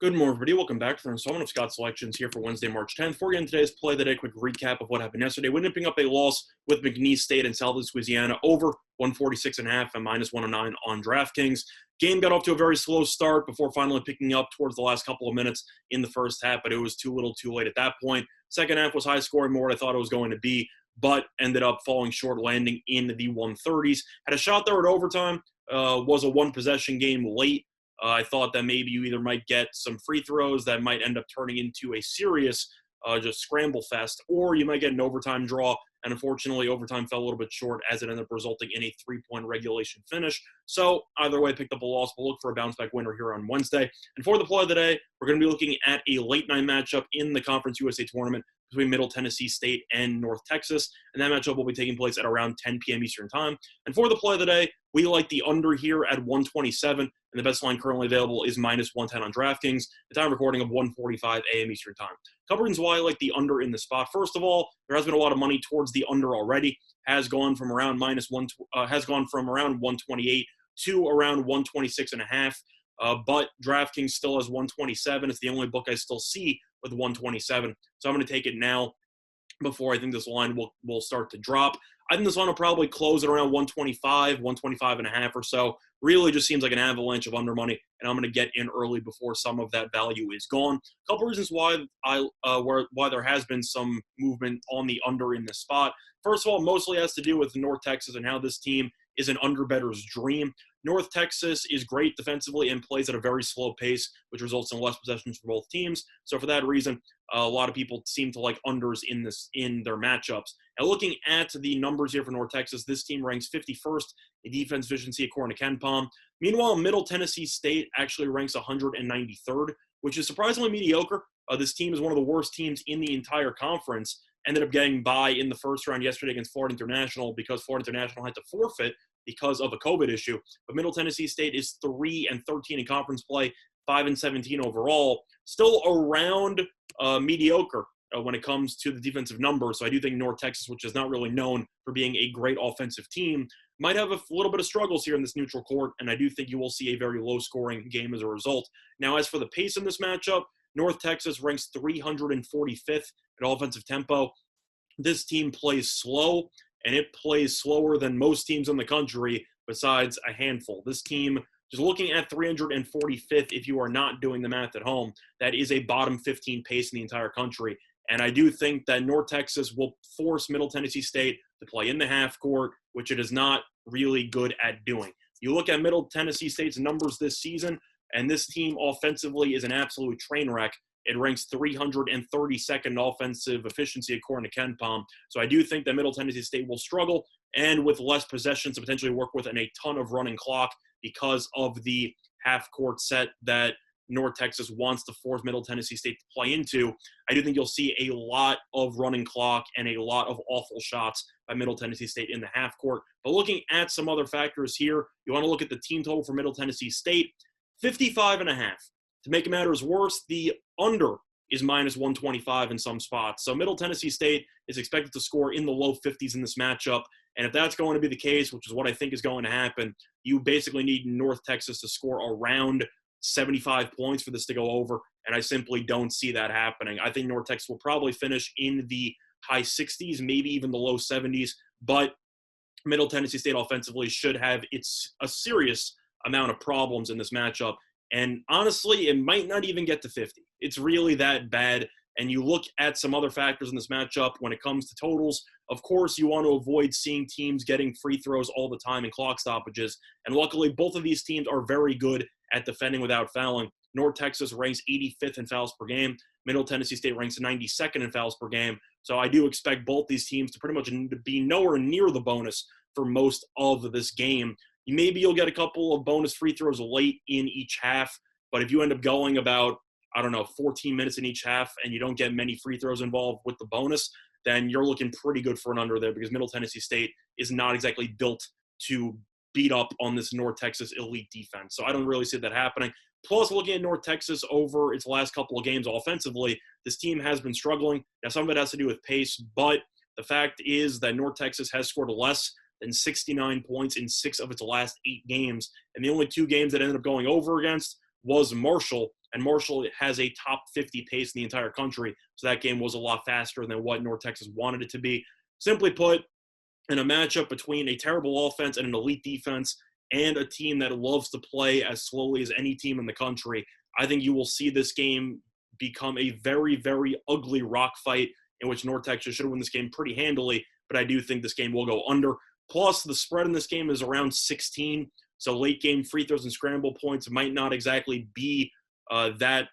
Good morning, everybody. Welcome back to the installment of Scott's Selections here for Wednesday, March 10th. Before getting today's play of the day, quick recap of what happened yesterday. We're nipping up a loss with McNeese State and Southeast Louisiana over 146.5 and minus 109 on DraftKings. Game got off to a very slow start before finally picking up towards the last couple of minutes in the first half, but it was too little too late at that point. Second half was high scoring, more what I thought it was going to be, but ended up falling short, landing in the 130s. Had a shot there at overtime, was a one-possession game late. I thought that maybe you either might get some free throws that might end up turning into a serious just scramble fest, or you might get an overtime draw, and unfortunately overtime fell a little bit short as it ended up resulting in a three-point regulation finish. So either way, picked up a loss. We'll look for a bounce-back winner here on Wednesday. And for the play of the day, we're going to be looking at a late-night matchup in the Conference USA Tournament between Middle Tennessee State and North Texas, and that matchup will be taking place at around 10 p.m. Eastern Time. And for the play of the day, we like the under here at 127, and the best line currently available is minus 110 on DraftKings. The time recording of 1:45 a.m. Eastern Time. A couple reasons why I like the under in the spot. First of all, there has been a lot of money towards the under already. Has gone from around 128 to around 126.5. But DraftKings still has 127. It's the only book I still see with 127. So I'm going to take it now before I think this line will start to drop. I think this line will probably close at around 125, 125.5 or so. Really just seems like an avalanche of under money, and I'm going to get in early before some of that value is gone. A couple reasons why why there has been some movement on the under in this spot. First of all, mostly has to do with North Texas and how this team is an underbetter's dream. North Texas is great defensively and plays at a very slow pace, which results in less possessions for both teams. So for that reason, a lot of people seem to like unders in their matchups. Now, looking at the numbers here for North Texas, this team ranks 51st in defense efficiency according to KenPom. Meanwhile, Middle Tennessee State actually ranks 193rd, which is surprisingly mediocre. This team is one of the worst teams in the entire conference. Ended up getting by in the first round yesterday against Florida International because Florida International had to forfeit because of a COVID issue. But Middle Tennessee State is 3-13 in conference play, 5-17 overall. Still around mediocre when it comes to the defensive numbers. So I do think North Texas, which is not really known for being a great offensive team, might have a little bit of struggles here in this neutral court, and I do think you will see a very low-scoring game as a result. Now, as for the pace in this matchup, North Texas ranks 345th at offensive tempo. This team plays slow, and it plays slower than most teams in the country besides a handful. This team, just looking at 345th, if you are not doing the math at home, that is a bottom 15 pace in the entire country. And I do think that North Texas will force Middle Tennessee State to play in the half court, which it is not really good at doing. You look at Middle Tennessee State's numbers this season, and this team offensively is an absolute train wreck. It ranks 332nd offensive efficiency according to KenPom. So I do think that Middle Tennessee State will struggle, and with less possessions to potentially work with and a ton of running clock because of the half-court set that North Texas wants to force Middle Tennessee State to play into. I do think you'll see a lot of running clock and a lot of awful shots by Middle Tennessee State in the half court. But looking at some other factors here, you want to look at the team total for Middle Tennessee State, 55.5. To make matters worse, the under is minus 125 in some spots. So Middle Tennessee State is expected to score in the low 50s in this matchup. And if that's going to be the case, which is what I think is going to happen, you basically need North Texas to score around 75 points for this to go over, and I simply don't see that happening. I think North Texas will probably finish in the high 60s, maybe even the low 70s, but Middle Tennessee State offensively should have a serious amount of problems in this matchup, and honestly, it might not even get to 50. It's really that bad, and you look at some other factors in this matchup when it comes to totals. Of course, you want to avoid seeing teams getting free throws all the time and clock stoppages, and luckily, both of these teams are very good at defending without fouling. North Texas ranks 85th in fouls per game. Middle Tennessee State ranks 92nd in fouls per game. So I do expect both these teams to pretty much be nowhere near the bonus for most of this game. Maybe you'll get a couple of bonus free throws late in each half, but if you end up going about, 14 minutes in each half and you don't get many free throws involved with the bonus, then you're looking pretty good for an under there because Middle Tennessee State is not exactly built to beat up on this North Texas elite defense. So I don't really see that happening. Plus, looking at North Texas over its last couple of games offensively, this team has been struggling. Now, some of it has to do with pace, but the fact is that North Texas has scored less than 69 points in 6 of its last 8 games. And the only 2 games that ended up going over against was Marshall And Marshall has a top 50 pace in the entire country. So that game was a lot faster than what North Texas wanted it to be. Simply put, in a matchup between a terrible offense and an elite defense and a team that loves to play as slowly as any team in the country, I think you will see this game become a very, very ugly rock fight in which North Texas should win this game pretty handily, but I do think this game will go under. Plus, the spread in this game is around 16, so late game free throws and scramble points might not exactly be that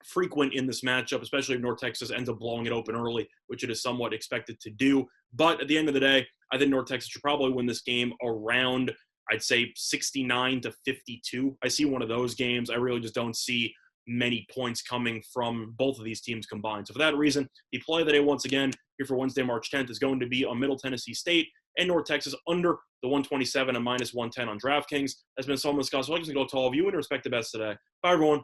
frequent in this matchup, especially if North Texas ends up blowing it open early, which it is somewhat expected to do. But at the end of the day, I think North Texas should probably win this game around, I'd say, 69 to 52. I see one of those games. I really just don't see many points coming from both of these teams combined. So for that reason, the play of the day once again here for Wednesday, March 10th is going to be on Middle Tennessee State and North Texas under the 127 and minus 110 on DraftKings. That's been Solomon Scott. So I'd like to go to all of you and respect the best today. Bye, everyone.